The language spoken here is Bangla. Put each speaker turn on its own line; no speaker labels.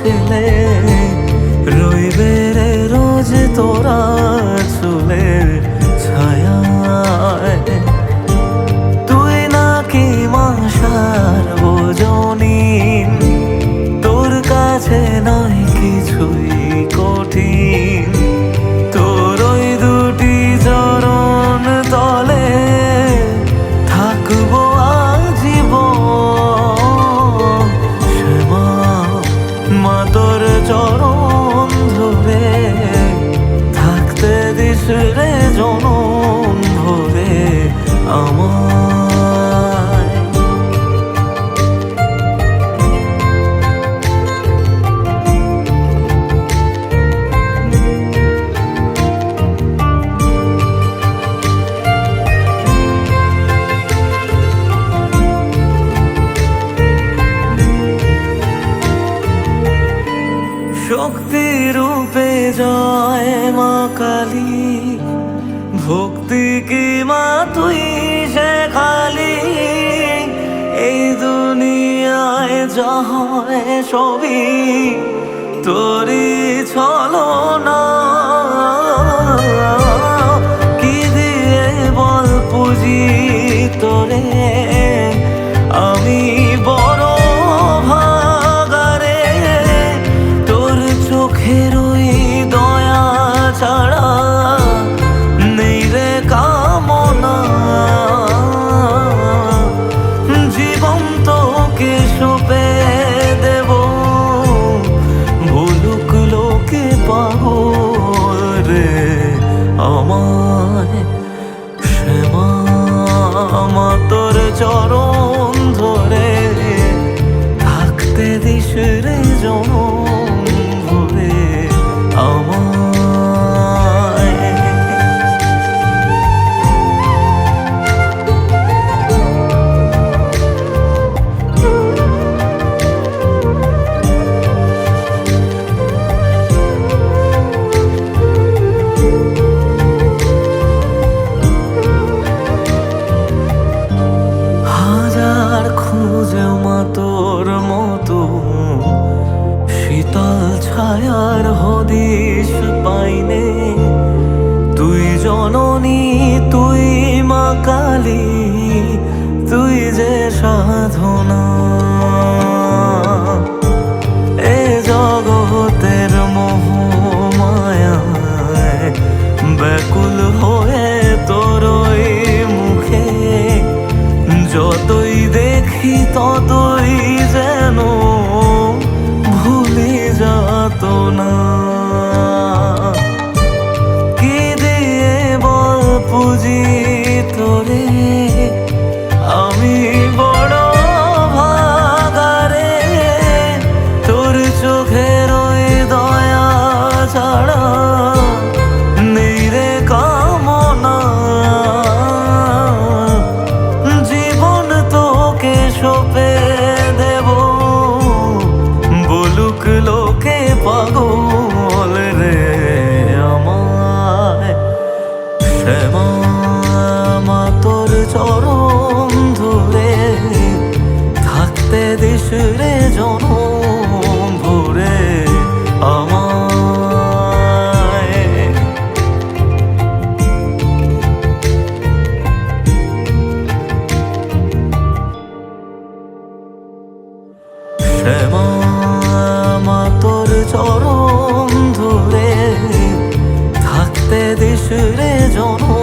ফেলে রইবে রে রোজ তোরা চুলের ছায়ায়। তুই নাকি মাসার বোঝনিন, তোর কাছে নয় কিছুই কঠিন। তোর ওই দুটি চরণ তলে থাকবো আজীবন। শ্যামা মা তোর চরণ ধরে থাকতে দিস রে জনম ভরে আমায়। শক্তি রূপে জয় মা কালী, ভক্তি কি মা তুই শেখালি। এই দুনিয়ায় যা হয় সবই তোরই ছলনা। কি দিয়ে বল পুজি তোরে আমি বড় ভাগারে। তোর চোখের ওই দয়া ছাড়া নেই রে কামনা। জীবন তোকে সঁপে দেব, বলুক লোকে পাগল রে আমায়। শ্যামা মা তোর চরণ ধরে থাকতে দিস রে জনম ভরে আমায়। হাজার খুঁজে মা তোর মতো শীতল ছায়ার হদিশ পাইনে। তুই জননী তুই মা কালী, তুই যে সাধনা। এ জগতের মোহ মায়ায় ব্যাকুল হয়ে তোর ওই মুখে যতই দেখি ততই যেন ভুলে যাত না। কি দিয়ে বল পুজি তোরে আমি বড় ভাগারে। তোর চোখের ওই দয়া ছাড়া নেই রে কামনা। জীবন তোকে সঁপে দেব, বলুক লোকে পাগল রে আমায়। শ্যামা মা তোর চরণ ধরে থাকতে দিস রে জনম ভরে আমায়। শ্যামা মা তোর চরণ ধরে থাকতে দিস রে জনম